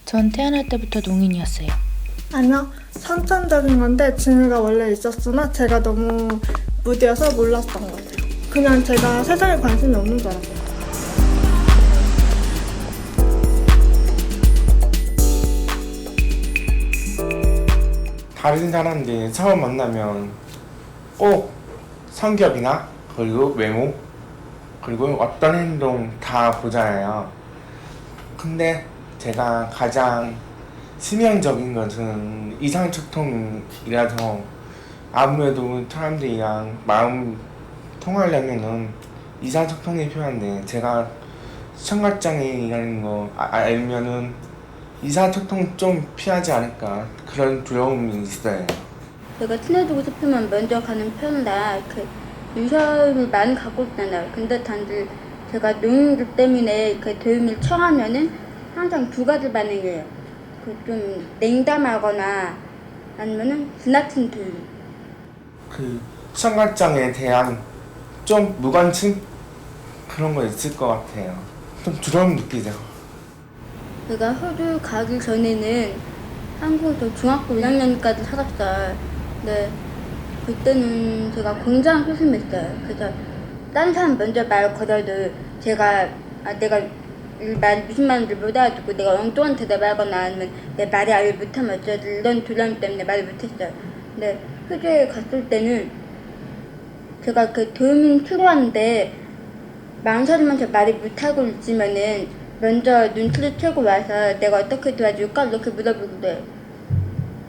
전 태어날 때부터 농인이었어요. 아니요, 선천적인 건데 지니가 원래 있었으나 제가 너무 무디어서 몰랐던 것 같아요. 그냥 제가 세상에 관심이 없는 줄 알았어요. 다른 사람들 처음 만나면 꼭 성격이나 그리고 외모 그리고 어떤 행동 다 보잖아요. 근데 제가 가장 치명적인 것은 이상소통이라서 아무래도 사람들이랑 마음 통하려면은 이상소통이 필요한데 제가 청각장애인이라는 거 알면은 이상소통 좀 피하지 않을까 그런 두려움이 있어요. 내가 친해지고 싶으면 먼저 가는 편이라 유서를 많이 갖고 있잖아요. 근데 단지 제가 농인들 때문에 도움을 청하면은 항상 두 가지 반응이에요. 좀 냉담하거나 아니면은 지나친 도움. 청각장애에 대한 좀 무관심 그런 거 있을 것 같아요. 좀 두려움 느끼죠. 제가 호주 가기 전에는 한국에서 중학교 1학년까지 살았어요. 근데 그때는 제가 굉장히 소심했어요. 그래서 다른 사람 먼저 말 걸어도 제가 내가 이 말이 무슨 말인지 못 알아듣고 내가 엉뚱한 대답하거나 아니면 내 말이 아예 못하면 어쩌지 이런 두려움 때문에 말을 못했어요. 근데 호주에 갔을 때는 제가 도움이 필요한데 망설이면서 말을 못하고 있으면은 먼저 눈치를 채고 와서 내가 어떻게 도와줄까 이렇게 물어보는데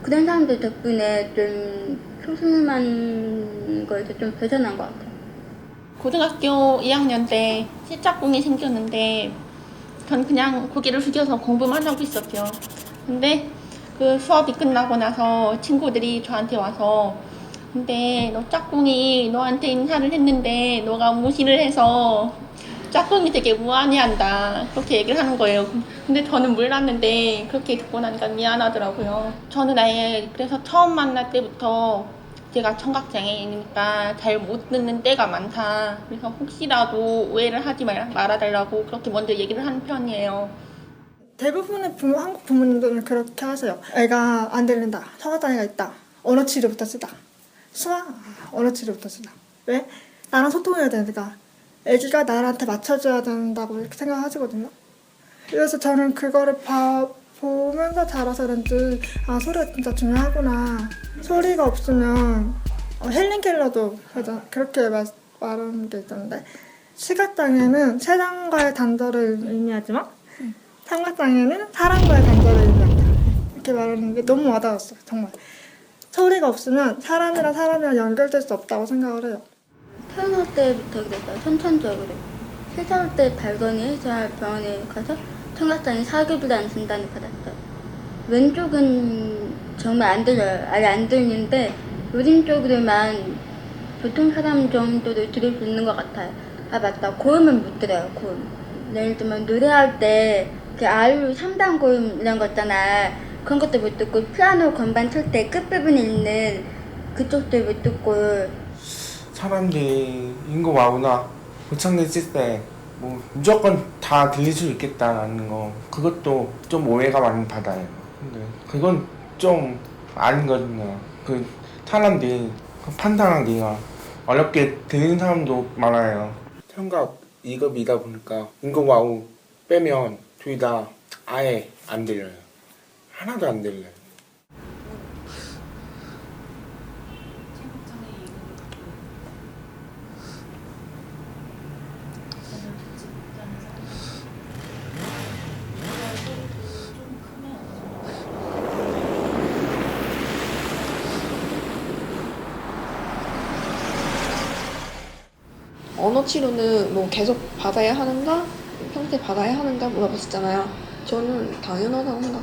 그런 사람들 덕분에 좀 소심한 거에서 좀 벗어난 것 같아요. 고등학교 2학년 때 시짝꿍이 생겼는데 전 그냥 고개를 숙여서 공부만 하고 있었죠. 근데 그 수업이 끝나고 나서 친구들이 저한테 와서 근데 너 짝꿍이 너한테 인사를 했는데 너가 무시를 해서 짝꿍이 되게 무안해한다 그렇게 얘기를 하는 거예요. 근데 저는 몰랐는데 그렇게 듣고 나니까 미안하더라고요. 저는 아예 그래서 처음 만날 때부터 제가 청각장애이니까 잘 못 듣는 때가 많다. 그래서 혹시라도 오해를 하지 말아달라고 그렇게 먼저 얘기를 하는 편이에요. 대부분의 한국 부모님들은 그렇게 하세요. 애가 안 들린다. 청각장애가 있다. 언어 치료부터 쓰다. 언어 치료부터 쓰다. 왜? 나랑 소통해야 되니까. 애기가 나한테 맞춰줘야 된다고 이렇게 생각하시거든요. 그래서 저는 그거를 보면서 자라서 그런지 소리가 진짜 중요하구나. 소리가 없으면 헬렌 켈러도 그렇게 말하는 게 있었는데 시각장애는 세상과의 단절을 의미하지만 청각장애는 사람과의 단절을 의미한다. 이렇게 말하는 게 너무 와닿았어요. 정말. 소리가 없으면 사람이랑 연결될 수 없다고 생각을 해요. 태어날 때부터 그랬어요. 선천적으로. 3살 때 발견해서 병원에 가서 청각장애 4개월이라는 진단을 받았어요. 왼쪽은 정말 안 들려요. 아예 안 들리는데 오른쪽으로만 보통 사람 정도로 들을 수 있는 것 같아요. 아 맞다. 고음은 못 들어요. 고음. 예를 들면 노래할 때 아이유 3단 고음 이런 거 있잖아. 그런 것도 못 듣고 피아노 건반 칠 때 끝부분에 있는 그쪽도 못 듣고 사람들이 인구 와우나 고창대 쓸 때 뭐 무조건 다 들릴 수 있겠다라는 거 그것도 좀 오해가 많이 받아요. 근데 그건 좀 아니거든요. 사람들이 판단하기가 어렵게 들리는 사람도 많아요. 청각 2급이다 보니까 인구 와우 빼면 둘 다 아예 안 들려요. 하나도 안 들려요. 언어 치료는 뭐 계속 받아야 하는가? 평생 받아야 하는가 물어보셨잖아요. 저는 당연하다고 생각.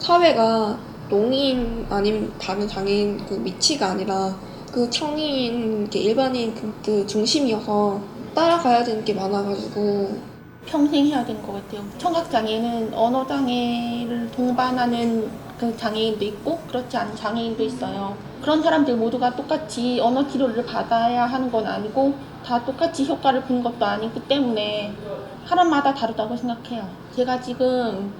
사회가 농인 아니면 다른 장애인 그 위치가 아니라 그 청인 일반인 그 중심이어서 따라가야 되는 게 많아가지고 평생 해야 되는 것 같아요. 청각장애는 언어장애를 동반하는 그 장애인도 있고 그렇지 않은 장애인도 있어요. 그런 사람들 모두가 똑같이 언어 치료를 받아야 하는 건 아니고 다 똑같이 효과를 보는 것도 아니기 때문에 사람마다 다르다고 생각해요. 제가 지금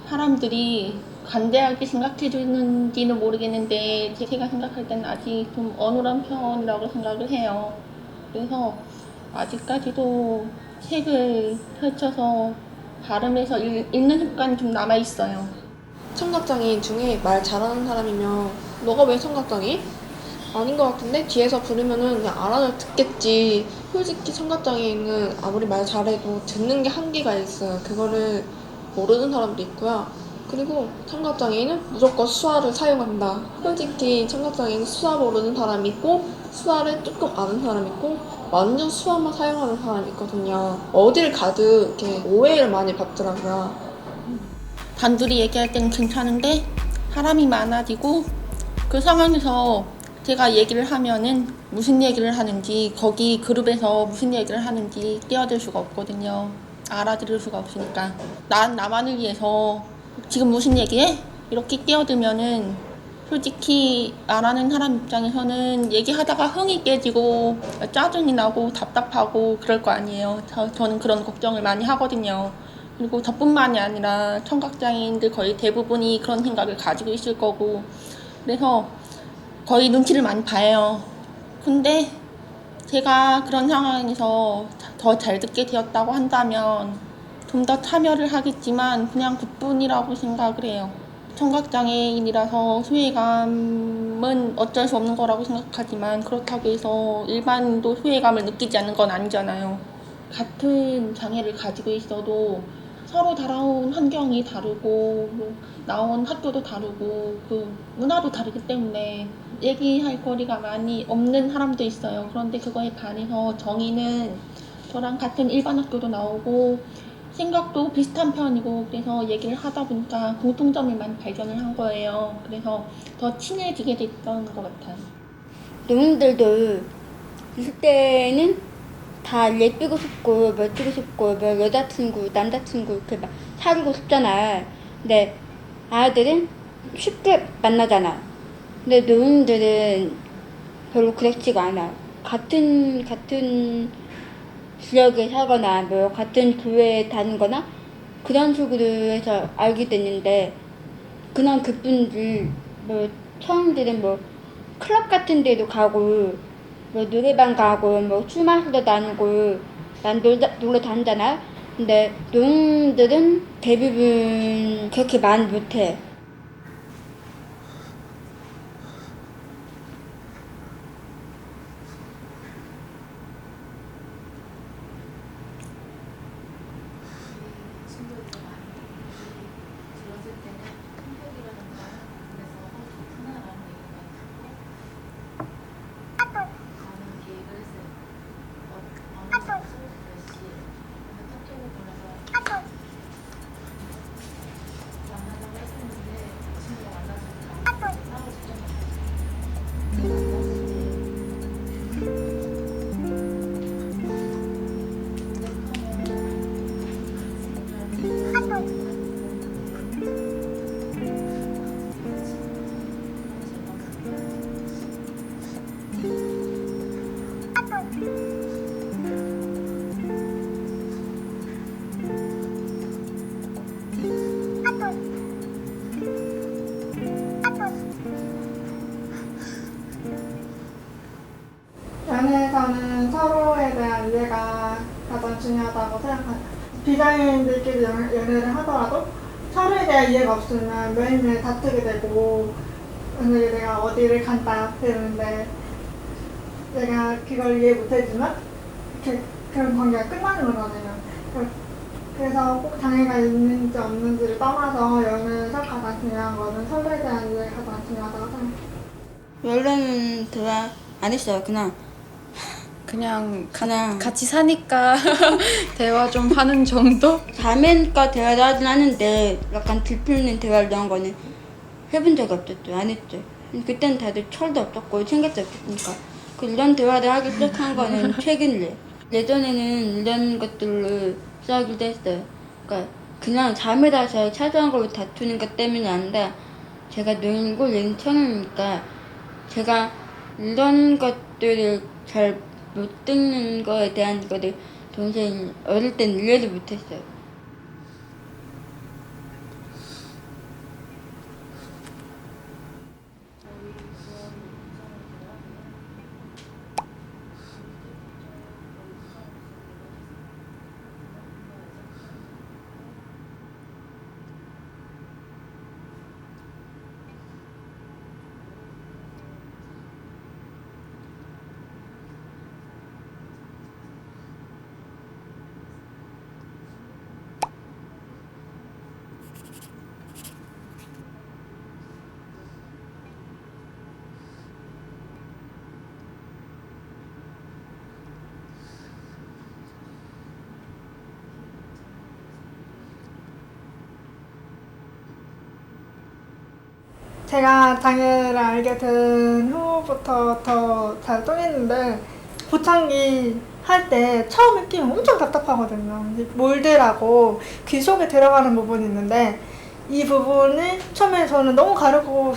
사람들이 관대하게 생각해 주는지는 모르겠는데 제가 생각할 때는 아직 좀 어눌한 편이라고 생각을 해요. 그래서 아직까지도 책을 펼쳐서 발음해서 읽는 습관이 좀 남아있어요. 청각장애인 중에 말 잘하는 사람이면 너가 왜 청각장애? 아닌 것 같은데 뒤에서 부르면은 그냥 알아서 듣겠지. 솔직히 청각장애인은 아무리 말 잘해도 듣는 게 한계가 있어요. 그거를 모르는 사람도 있고요. 그리고 청각장애인은 무조건 수화를 사용한다. 솔직히 청각장애인 수화 모르는 사람 있고 수화를 조금 아는 사람 있고 완전 수화만 사용하는 사람 있거든요. 어딜 가도 이렇게 오해를 많이 받더라고요. 단둘이 얘기할 때는 괜찮은데 사람이 많아지고 그 상황에서 제가 얘기를 하면은 무슨 얘기를 하는지 거기 그룹에서 무슨 얘기를 하는지 끼어들 수가 없거든요. 알아들을 수가 없으니까 난 나만을 위해서 지금 무슨 얘기해? 이렇게 끼어들면은 솔직히 안 하는 사람 입장에서는 얘기하다가 흥이 깨지고 짜증이 나고 답답하고 그럴 거 아니에요. 저는 그런 걱정을 많이 하거든요. 그리고 저뿐만이 아니라 청각장애인들 거의 대부분이 그런 생각을 가지고 있을 거고 그래서 거의 눈치를 많이 봐요. 근데 제가 그런 상황에서 더 잘 듣게 되었다고 한다면 좀 더 참여를 하겠지만 그냥 그뿐이라고 생각을 해요. 청각장애인이라서 소외감은 어쩔 수 없는 거라고 생각하지만 그렇다고 해서 일반인도 소외감을 느끼지 않는 건 아니잖아요. 같은 장애를 가지고 있어도 서로 살아온 환경이 다르고 나온 학교도 다르고 그 문화도 다르기 때문에 얘기할 거리가 많이 없는 사람도 있어요. 그런데 그거에 반해서 정의는 저랑 같은 일반 학교도 나오고 생각도 비슷한 편이고 그래서 얘기를 하다 보니까 공통점을 많이 발견을 한 거예요. 그래서 더 친해지게 됐던 것 같아요. 노인들도 있을 때는 다 예쁘고 싶고 멋지고 싶고 뭐 여자친구 남자친구 이렇게 막 사귀고 싶잖아. 근데 아이들은 쉽게 만나잖아. 근데 노인들은 별로 그렇지가 않아. 같은 지역에 살거나 뭐 같은 교회에 다니거나 그런 식으로 해서 알게 됐는데 그냥 그뿐이지 뭐 처음들은 뭐 클럽 같은 데도 가고 뭐 노래방 가고 뭐 술 마시러 다니고 난 놀러 다니잖아. 근데 노인들은 대부분 그렇게 많이 못해. 연애에서는 서로에 대한 이해가 가장 중요하다고 생각해요. 비장애인들끼리 연애를 하더라도 서로에 대한 이해가 없으면 매일매일 다투게 되고 만약에 내가 어디를 간다 이러는데 내가 그걸 이해 못해주면 그런 관계가 끝나는 거잖아요. 그래서 꼭 장애가 있는지 없는지를 떠나서 연애에서 가장 중요한 거는 서로에 대한 이해가 가장 중요하다고 생각해요. 원래는 대화 안 했어요. 그냥 같이 사니까 대화 좀 하는 정도? 자매니까 대화를 하긴 하는데 약간 들풀는 대화를 한 거는 해본 적이 없었죠. 안 했죠. 그때는 다들 철도 없었고 챙겼도 없었으니까 이런 대화를 하기 시작한 거는 최근이래. 예전에는 이런 것들로 싸우기도 했어요. 그러니까 그냥 자매라서 사소한 걸로 다투는 것 때문이 아니라 제가 노인이고 얘는 청년이니까 제가 이런 것들을 잘 못 듣는 거에 대한 거를 동생이 어릴 땐 이해를 못했어요. 제가 장애를 알게 된 후부터 더 잘 통했는데 보청기 할 때 처음에 끼면 엄청 답답하거든요. 이 몰드라고 귀 속에 들어가는 부분이 있는데 이 부분을 처음에 저는 너무 가르고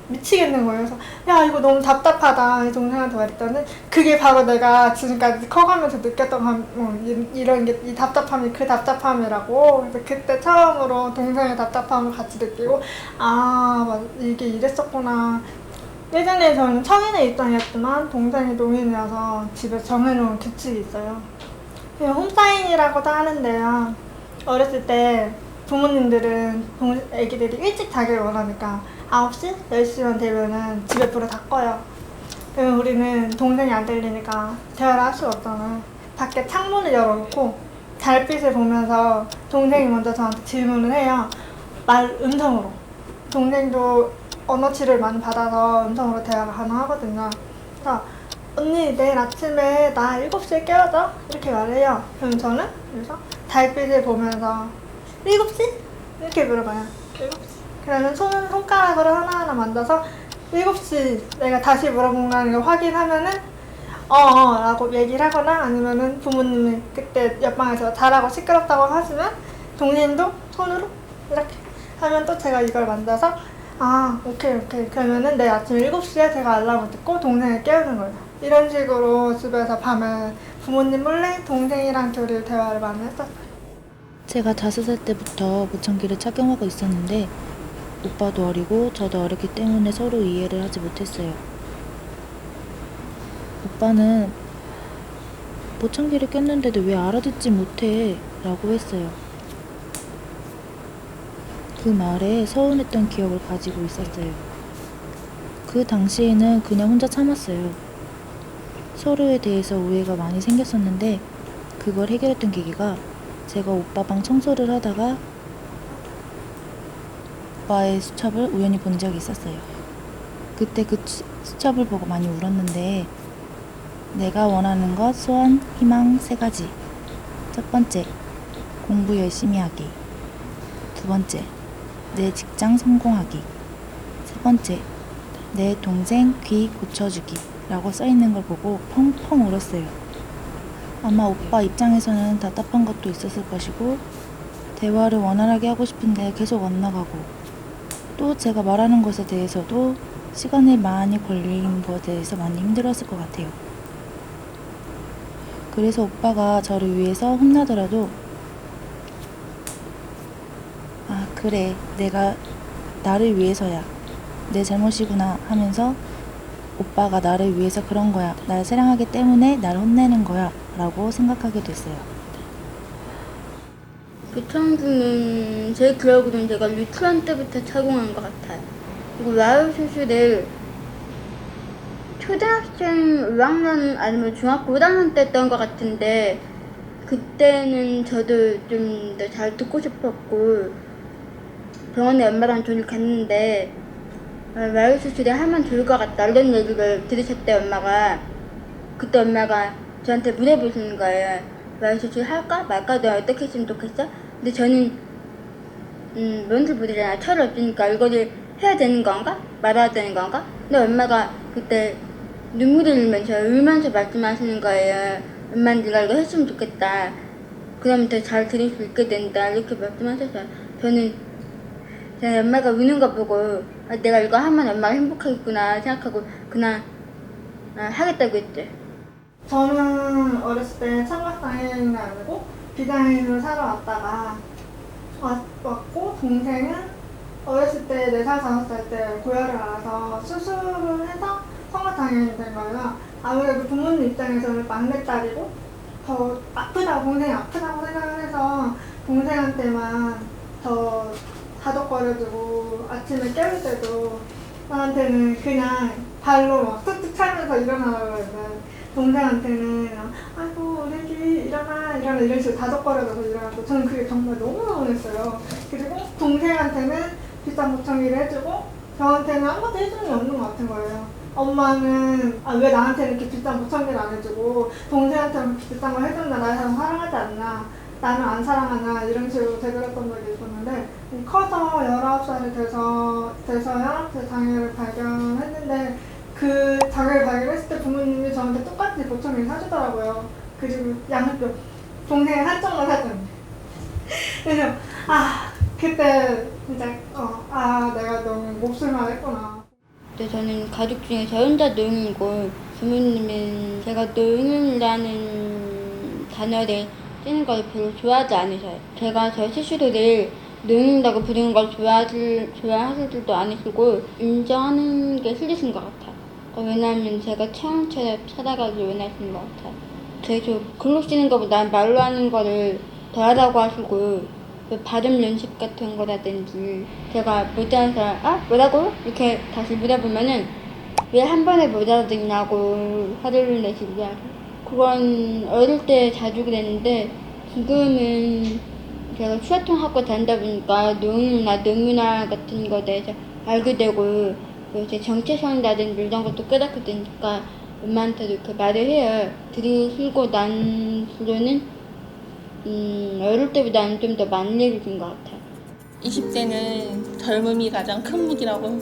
미치겠는 거예요. 그래서 야 이거 너무 답답하다 이 동생한테 말했더니 그게 바로 내가 지금까지 커가면서 느꼈던 이런 게 이 답답함이 그 답답함이라고. 그래서 그때 처음으로 동생의 답답함을 같이 느끼고 아 맞아 이게 이랬었구나. 예전에 저는 성인의 입장이었지만 동생이 노인이어서 집에 정해놓은 규칙이 있어요. 홈사인이라고도 하는데요. 어렸을 때 부모님들은 애기들이 일찍 자기를 원하니까 9시? 10시만 되면은 집에 불을 다 꺼요. 그러면 우리는 동생이 안 들리니까 대화를 할 수가 없잖아요. 밖에 창문을 열어놓고 달빛을 보면서 동생이 먼저 저한테 질문을 해요. 음성으로. 동생도 언어 치료를 많이 받아서 음성으로 대화가 가능하거든요. 그래서 언니 내일 아침에 나 7시에 깨워줘? 이렇게 말해요. 그럼 저는 그래서 달빛을 보면서 7시? 이렇게 물어봐요. 7시. 그러면 손가락으로 하나하나 만져서 7시 내가 다시 물어본다는 걸 확인하면은 라고 얘기를 하거나 아니면은 부모님이 그때 옆방에서 잘하고 시끄럽다고 하시면 동생도 손으로 이렇게 하면 또 제가 이걸 만져서 오케이 그러면은 내일 아침 7시에 제가 알람을 듣고 동생을 깨우는 거예요. 이런 식으로 집에서 밤에 부모님 몰래 동생이랑 둘이 대화를 많이 했었어요. 제가 5살 때부터 보청기를 착용하고 있었는데 오빠도 어리고 저도 어렸기 때문에 서로 이해를 하지 못했어요. 오빠는 보청기를 꼈는데도 왜 알아듣지 못해? 라고 했어요. 그 말에 서운했던 기억을 가지고 있었어요. 그 당시에는 그냥 혼자 참았어요. 서로에 대해서 오해가 많이 생겼었는데 그걸 해결했던 계기가 제가 오빠 방 청소를 하다가 오빠의 수첩을 우연히 본 적이 있었어요. 그때 그 수첩을 보고 많이 울었는데 내가 원하는 것, 소원, 희망 3가지. 첫 번째, 공부 열심히 하기. 두 번째, 내 직장 성공하기. 세 번째, 내 동생 귀 고쳐주기 라고 써있는 걸 보고 펑펑 울었어요. 아마 오빠 입장에서는 답답한 것도 있었을 것이고 대화를 원활하게 하고 싶은데 계속 안 나가고 또 제가 말하는 것에 대해서도 시간이 많이 걸리는 것에 대해서 많이 힘들었을 것 같아요. 그래서 오빠가 저를 위해서 혼나더라도 그래 내가 나를 위해서야 내 잘못이구나 하면서 오빠가 나를 위해서 그런 거야 날 사랑하기 때문에 날 혼내는 거야 라고 생각하게 됐어요. 보청기는 제 기억으로는 제가 유치원 때부터 착용한 것 같아요. 그리고 와이어 슈즈를 초등학생 5학년 아니면 중학교 1학년 때 했던 것 같은데 그때는 저도 좀 더 잘 듣고 싶었고 병원에 엄마랑 둘이 갔는데 와이어 슈즈를 하면 좋을 것 같다 이런 얘기를 들으셨대 엄마가. 그때 엄마가 저한테 물어보시는 거예요. 와이어 슈즈 할까 말까 너 어떻게 했으면 좋겠어? 근데 저는 뭔지 모르잖아요. 철이 없으니까 이거를 해야 되는 건가? 말아야 되는 건가? 근데 엄마가 그때 눈물을 울면서 말씀하시는 거예요. 엄마 네가 이거 했으면 좋겠다. 그러면 더 잘 들을 수 있게 된다. 이렇게 말씀하셔서 저는 엄마가 우는 거 보고 내가 이거 하면 엄마가 행복하겠구나 생각하고 그냥 하겠다고 했죠. 저는 어렸을 때 청각장애인은 아니고 비장애인을 사러 왔다가 왔고 동생은 어렸을 때 4살, 5살 때 고열을 알아서 수술을 해서 청각장애인이 된 거예요. 아무래도 부모님 입장에서는 막내딸이고 더 아프다고 동생이 아프다고 생각을 해서 동생한테만 더 다독거려주고 아침에 깨울 때도 나한테는 그냥 발로 막 툭툭 차면서 일어나라고 해서 동생한테는 아이고 우리 애기 일어나 이런 식으로 다독거려줘서 일어나고 저는 그게 정말 너무 서운했어요. 그리고 동생한테는 비싼 보청기를 해주고 저한테는 아무것도 해주는 게 없는 것 같은 거예요. 엄마는 왜 나한테는 이렇게 비싼 보청기를 안 해주고 동생한테는 비싼 걸 해준다 나를 사랑하지 않나 나는 안 사랑하냐 이런 식으로 대결했던 적이 있었는데 커서 19살이 돼서 돼서야 제 장애를 발견했는데 그 장애를 발견했을 때 부모님이 저한테 똑같이 보청기를 사주더라고요. 그리고 양쪽 동생 한쪽만 사줬는데 그래서 그때 진짜 내가 너무 몹쓸만 했구나. 근데 저는 가족 중에 저 혼자 노인이고 부모님은 제가 노인이라는 단어를 쓰는 걸 별로 좋아하지 않으셔요. 제가 저 스스로를 노인이라고 부르는 걸 좋아하시지도 않으시고 인정하는 게 싫으신 것 같아요. 왜냐하면 제가 처음처럼 살아가길 원하시는 것 같아요. 계속 글로 쓰는 것보다 말로 하는 거를 더 하라고 하시고 발음 연습 같은 거라든지 제가 못하는 사람 뭐라고? 이렇게 다시 물어보면은 왜 한 번에 못 알아듣냐고 화를 내시고 그건 어릴 때 자주 그랬는데 지금은 제가 수화통학과 다니다 보니까 농이나 농문화 같은 거에 대해서 알게 되고 이제 정체성이라든지 이런 것도 깨닫게 되니까 엄마한테도 이렇게 말을 해요. 들으시고 난 뒤로는 어릴 때보다는 좀 더 많이 해주신 것 같아요. 20대는 젊음이 가장 큰 무기라고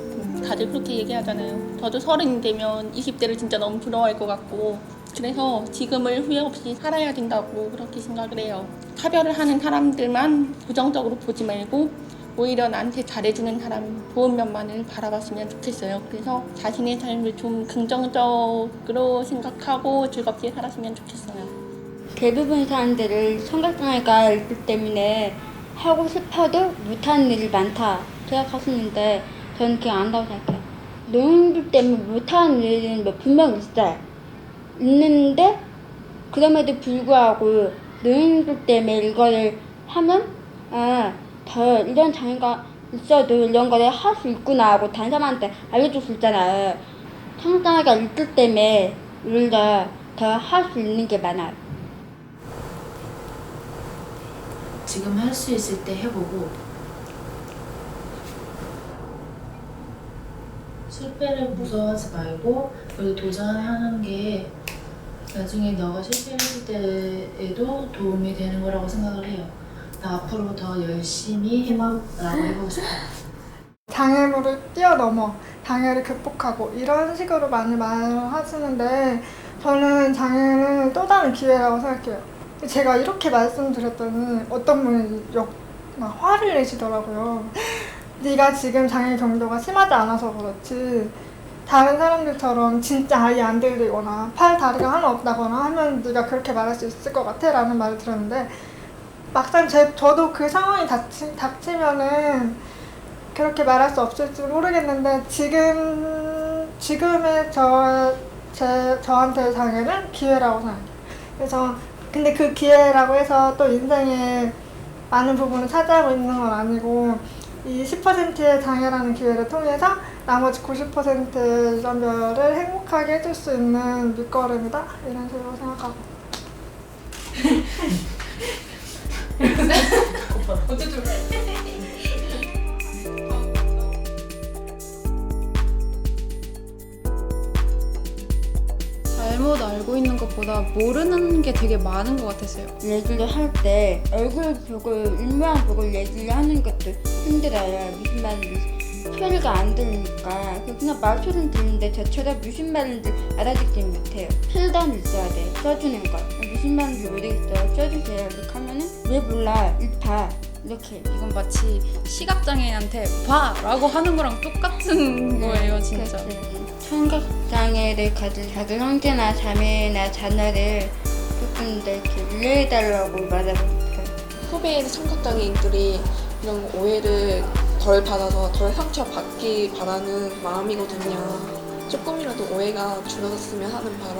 다들 그렇게 얘기하잖아요. 저도 30이 되면 20대를 진짜 너무 부러워할 것 같고 그래서 지금을 후회 없이 살아야 된다고 그렇게 생각을 해요. 차별을 하는 사람들만 부정적으로 보지 말고 오히려 나한테 잘해주는 사람 좋은 면만을 바라봤으면 좋겠어요. 그래서 자신의 삶을 좀 긍정적으로 생각하고 즐겁게 살았으면 좋겠어요. 대부분 사람들을 청각장애가 있기 때문에 하고 싶어도 못하는 일이 많다 생각하시는데 저는 그게 아니라고 생각해요. 노인들 때문에 못하는 일은 분명 있어요. 있는데 그럼에도 불구하고 노인들 때문에 이거를 하면 더 이런 장애가 있어도 이런 거를 할 수 있구나 하고 다른 사람한테 알려줄 수 있잖아요. 청각장애가 있기 때문에 오히려 더 할 수 있는 게 많아요. 지금 할 수 있을 때 해보고 실패를 무서워하지 말고 그래도 도전하는 게 나중에 너가 실패했을 때에도 도움이 되는 거라고 생각을 해요. 나 앞으로 더 열심히 해보라고 해보고 싶어요. 장애물을 뛰어넘어 장애를 극복하고 이런 식으로 많이 말하시는데 저는 장애는 또 다른 기회라고 생각해요. 제가 이렇게 말씀드렸더니 어떤 분이 막 화를 내시더라고요. 네가 지금 장애 정도가 심하지 않아서 그렇지 다른 사람들처럼 진짜 아예 안 들리거나 팔 다리가 하나 없다거나 하면 네가 그렇게 말할 수 있을 것 같아 라는 말을 들었는데 막상 저도 그 상황이 닥치면은 그렇게 말할 수 없을지 모르겠는데 지금의 저한테의 장애는 기회라고 생각해요. 그래서 근데 그 기회라고 해서 또 인생에 많은 부분을 차지하고 있는 건 아니고 이 10%의 장애라는 기회를 통해서 나머지 90%의 유전별을 행복하게 해줄 수 있는 밑거름이다 이런 식으로 생각하고 잘못 알고 있는 것보다 모르는 게 되게 많은 것 같았어요. 얘기를 할 때 얼굴 보고 입모양 보고 얘기를 하는 것도 힘들어요. 무슨 말인지 소리가 안 들리니까 그냥 말소리는 들리는데 저처럼 무슨 말인지 알아듣지 못해요. 필담이 있어야 돼. 써주는 거. 무슨 말인지 모르겠어요. 써주세요. 이렇게 하면은 왜 몰라? 봐. 이렇게. 이건 마치 시각장애인한테 봐라고 하는 거랑 똑같은 거예요, 진짜. 청각장애를 가진 자기 형제나 자매나 자녀를 조금 더 이렇게 이해해달라고 말하고 싶어요. 후배인 청각장애인들이 이런 오해를 덜 받아서 덜 상처받기 바라는 마음이거든요. 조금이라도 오해가 줄어들었으면 하는 바람.